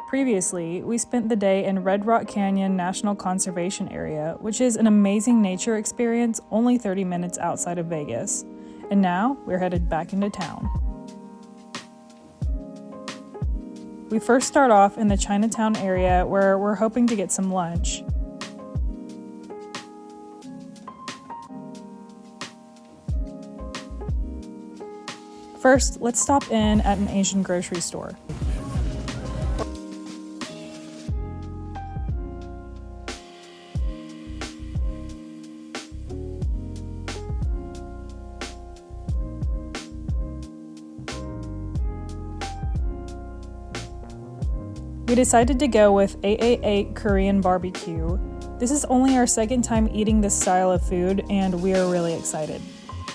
Previously, we spent the day in Red Rock Canyon National Conservation Area, which is an amazing nature experience only 30 minutes outside of Vegas. And now, we're headed back into town. We first start off in the Chinatown area where we're hoping to get some lunch. First, let's stop in at an Asian grocery store. We decided to go with 888 Korean barbecue. This is only our second time eating this style of food, and we are really excited.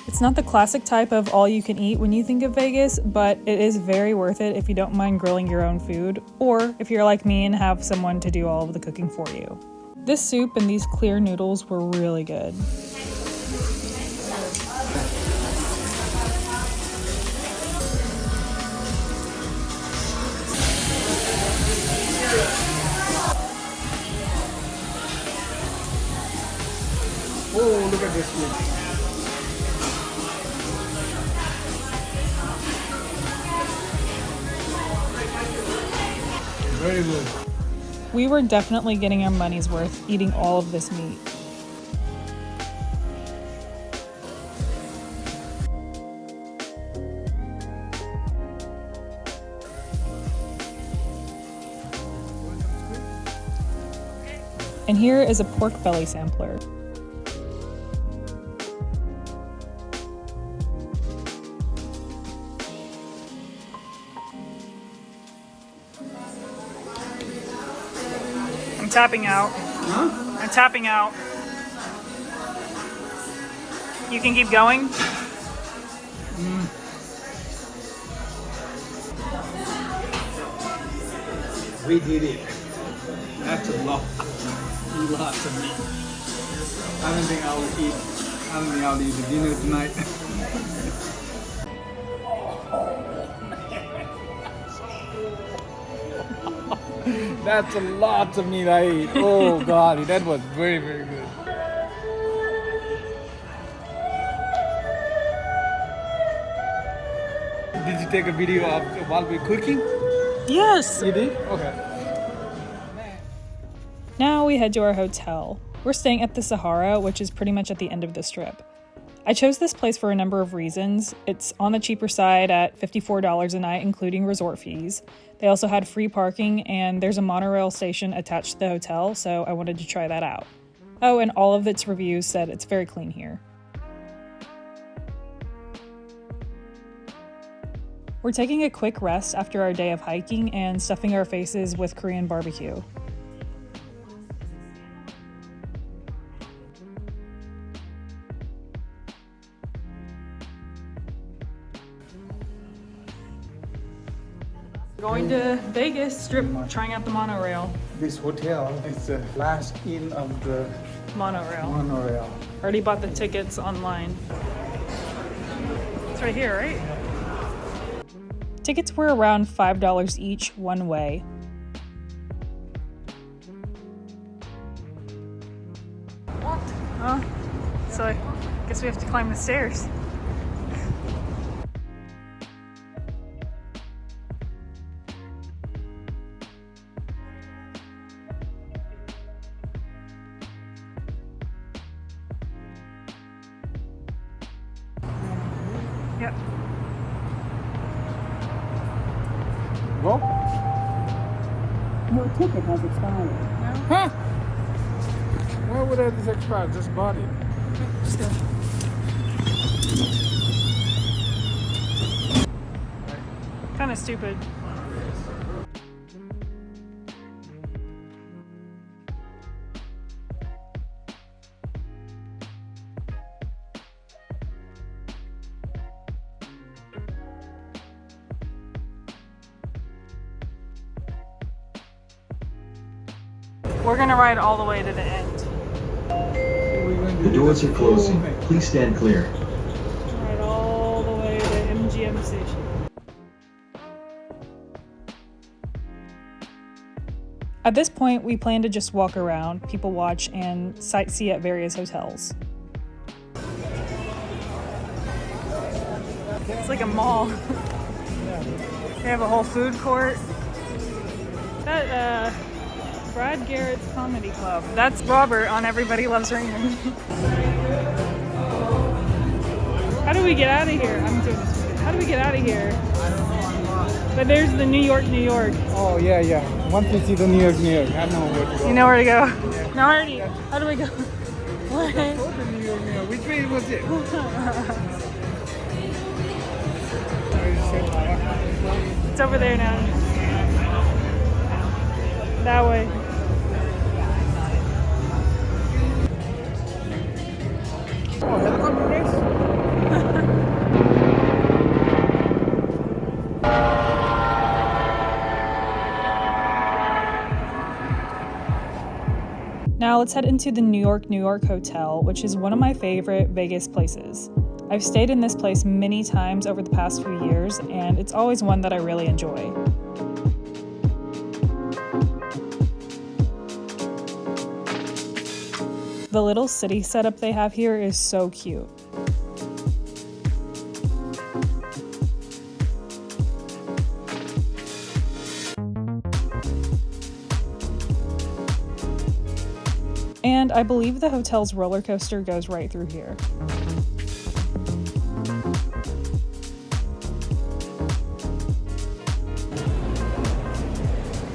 It's not the classic type of all-you-can-eat when you think of Vegas, but it is very worth it if you don't mind grilling your own food, or if you're like me and have someone to do all of the cooking for you. This soup and these clear noodles were really good. Oh, look at this food. Very good. We were definitely getting our money's worth eating all of this meat. And here is a pork belly sampler. I'm tapping out. Huh? I'm tapping out. You can keep going? We did it. That's a lot. Lots of meat. I don't think I'll eat the dinner tonight. That's a lot of meat I ate. Oh God, that was very, very good. Did you take a video of while we're cooking? Yes! You did? Okay. Now we head to our hotel. We're staying at the Sahara, which is pretty much at the end of the strip. I chose this place for a number of reasons. It's on the cheaper side at $54 a night, including resort fees. They also had free parking, and there's a monorail station attached to the hotel, so I wanted to try that out. Oh, and all of its reviews said it's very clean here. We're taking a quick rest after our day of hiking and stuffing our faces with Korean barbecue. Going to Vegas Strip, trying out the monorail. This hotel is the last in of the monorail. Already bought the tickets online. It's right here, right? Tickets were around $5 each one way. What? Oh, so I guess we have to climb the stairs. Yep. Go. Your ticket has expired. Huh? Why would I this expire? Just bought it. Still. Kind of stupid. We're gonna ride all the way to the end. The doors are closing. Please stand clear. Ride all the way to MGM station. At this point, we plan to just walk around, people watch, and sightsee at various hotels. It's like a mall. They have a whole food court. That, Brad Garrett's Comedy Club. That's Robert on Everybody Loves Raymond. How do we get out of here? I'm doing this. How do we get out of here? I don't know, I'm lost. But there's the New York. Oh, yeah. Once we see the New York, I know where to go. You know where to go? Yeah. No, already. How do we go? What? Oh, the New York. Which way was it? It's over there now. That way. Oh, helicopter race? Now let's head into the New York Hotel, which is one of my favorite Vegas places. I've stayed in this place many times over the past few years, and it's always one that I really enjoy. The little city setup they have here is so cute. And I believe the hotel's roller coaster goes right through here.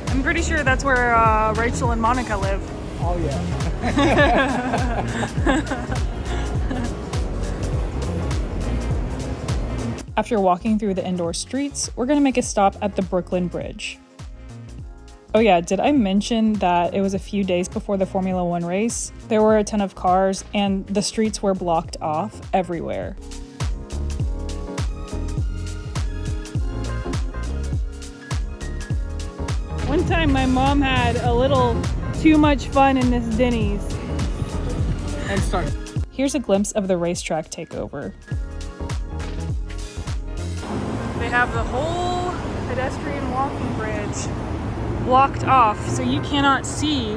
I'm pretty sure that's where Rachel and Monica live. Oh, yeah. After walking through the indoor streets, we're gonna make a stop at the Brooklyn Bridge. Oh yeah, did I mention that it was a few days before the Formula One race? There were a ton of cars and the streets were blocked off everywhere. One time my mom had a little too much fun in this Denny's. And start. Here's a glimpse of the racetrack takeover. They have the whole pedestrian walking bridge blocked off, so you cannot see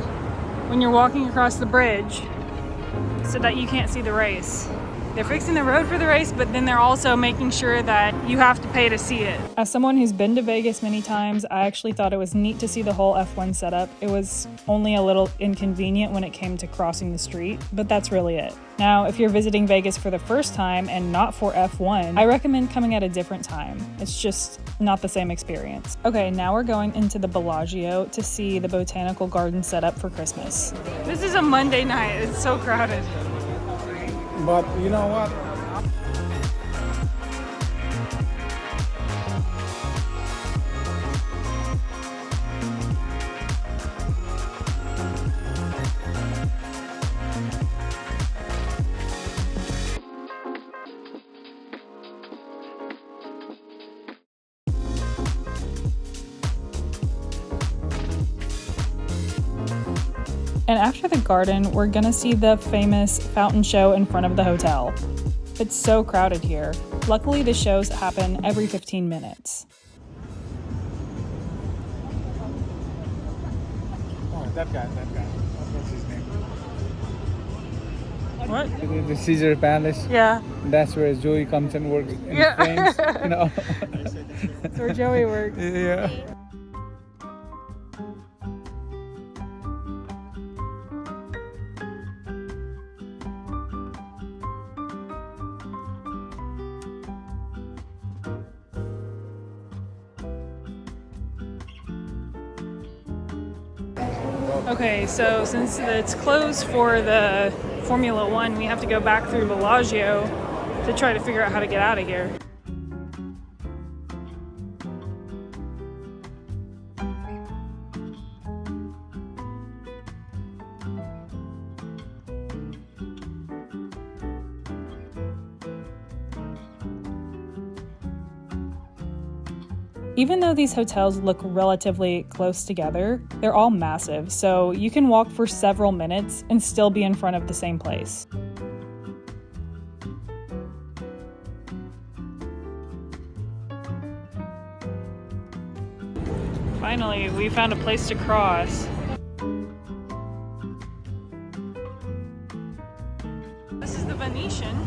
when you're walking across the bridge, so that you can't see the race. They're fixing the road for the race, but then they're also making sure that you have to pay to see it. As someone who's been to Vegas many times, I actually thought it was neat to see the whole F1 setup. It was only a little inconvenient when it came to crossing the street, but that's really it. Now, if you're visiting Vegas for the first time and not for F1, I recommend coming at a different time. It's just not the same experience. Okay, now we're going into the Bellagio to see the botanical garden setup for Christmas. This is a Monday night. It's so crowded. But you know what? And after the garden, we're gonna see the famous fountain show in front of the hotel. It's so crowded here. Luckily, the shows happen every 15 minutes. Oh, that guy. What's his name? What? The Caesar Palace. Yeah, That's where Joey comes and works in Yeah. frames. You know. that's where Joey works. Yeah. Okay, so since it's closed for the Formula One, we have to go back through Bellagio to try to figure out how to get out of here. Even though these hotels look relatively close together, they're all massive, so you can walk for several minutes and still be in front of the same place. Finally, we found a place to cross. Venetian.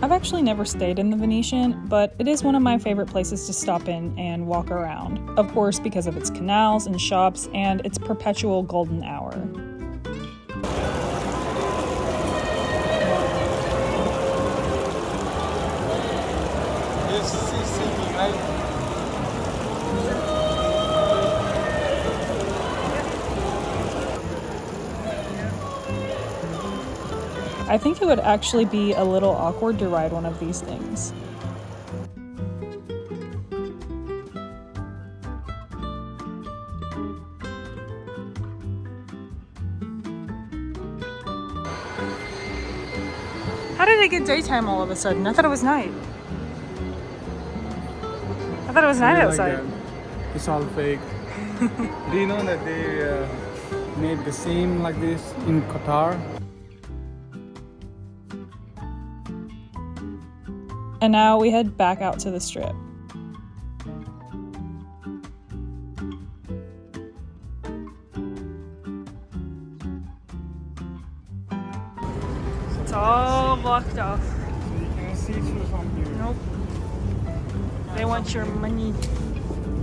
I've actually never stayed in the Venetian, but it is one of my favorite places to stop in and walk around. Of course, because of its canals and shops and its perpetual golden hour. This is CC, right? I think it would actually be a little awkward to ride one of these things. How did it get daytime all of a sudden? I thought it was night. I thought it was night outside. Like it's all fake. Do you know that they made the same like this in Qatar? And now we head back out to the strip. It's all blocked off. So you can't see through from here. Nope. They want your money.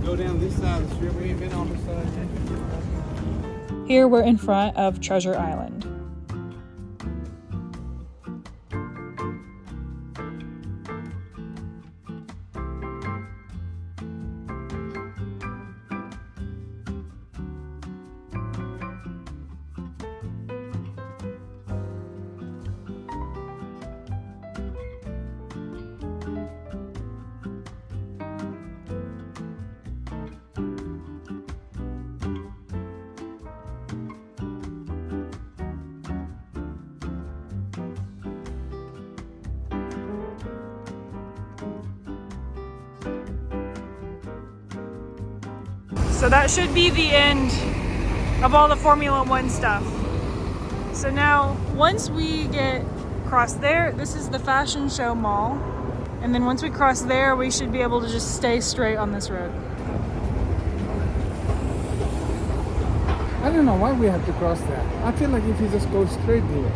Go down this side of the strip. We ain't been on this side yet. Here we're in front of Treasure Island. So that should be the end of all the Formula One stuff. So now, once we get across there, this is the fashion show mall. And then once we cross there, we should be able to just stay straight on this road. I don't know why we have to cross that. I feel like if you just go straight there.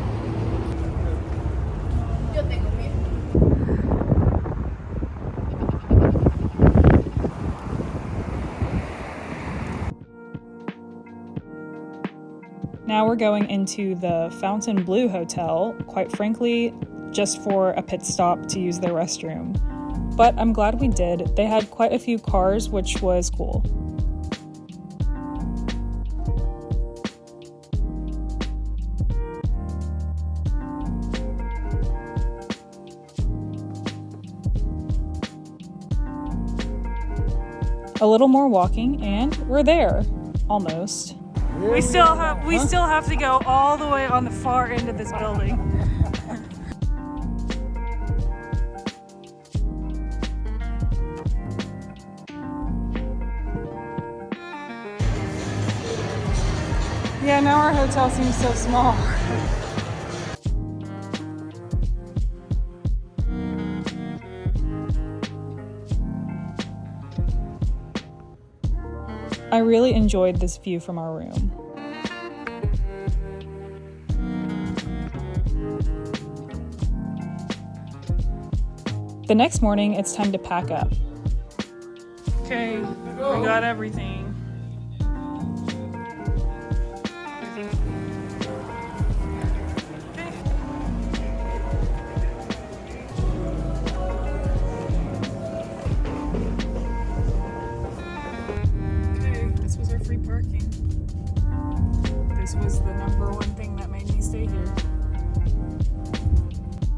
Now we're going into the Fontainebleau Hotel, quite frankly, just for a pit stop to use their restroom. But I'm glad we did. They had quite a few cars, which was cool. A little more walking and we're there, almost. We still have to go all the way on the far end of this building. Yeah, now our hotel seems so small. I really enjoyed this view from our room. The next morning, it's time to pack up. Okay, we got everything.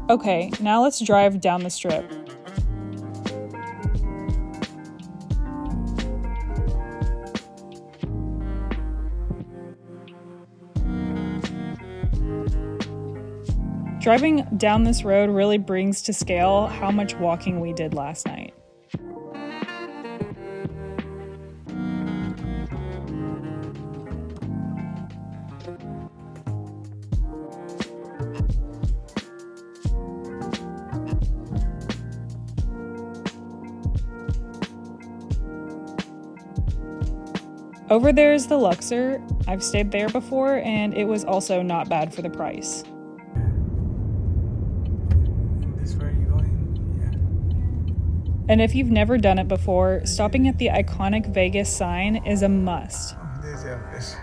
Okay, now let's drive down the strip. Driving down this road really brings to scale how much walking we did last night. Over there is the Luxor. I've stayed there before, and it was also not bad for the price. This where you going? And if you've never done it before, stopping at the iconic Vegas sign is a must. Yeah. There's Elvis.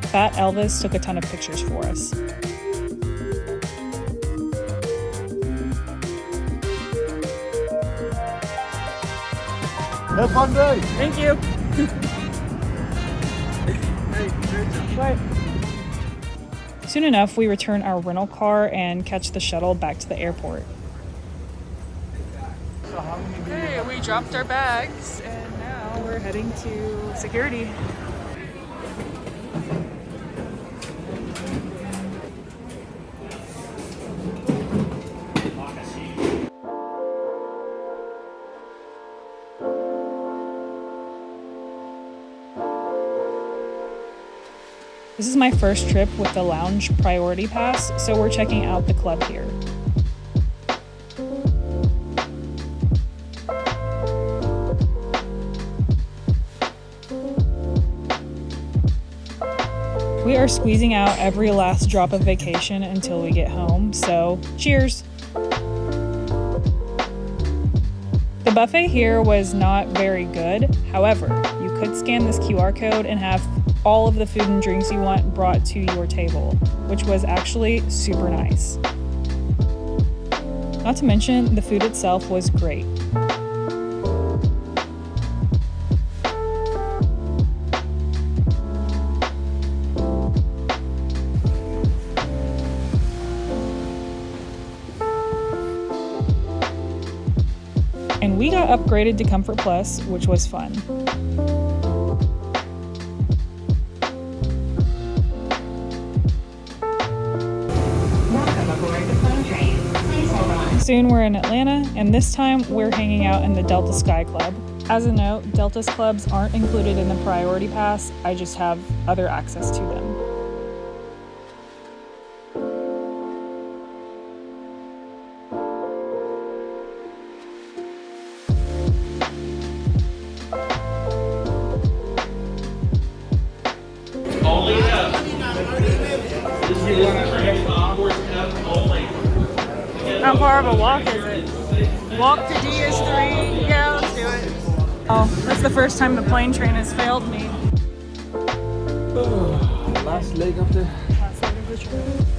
Fat Elvis took a ton of pictures for us. Have fun day. Thank you. Soon enough, we return our rental car and catch the shuttle back to the airport. Okay, we dropped our bags and now we're heading to security. This is my first trip with the lounge priority pass, so we're checking out the club here. We are squeezing out every last drop of vacation until we get home, so cheers! The buffet here was not very good. However, you could scan this QR code and have all of the food and drinks you want brought to your table, which was actually super nice. Not to mention, the food itself was great. And we got upgraded to Comfort Plus, which was fun. Soon we're in Atlanta, and this time we're hanging out in the Delta Sky Club. As a note, Delta's clubs aren't included in the priority pass, I just have other access to them. How far of a walk is it? Walk to D is 3. Yeah, let's do it. Oh, that's the first time the plane train has failed me. Last leg of the Last leg of the trip.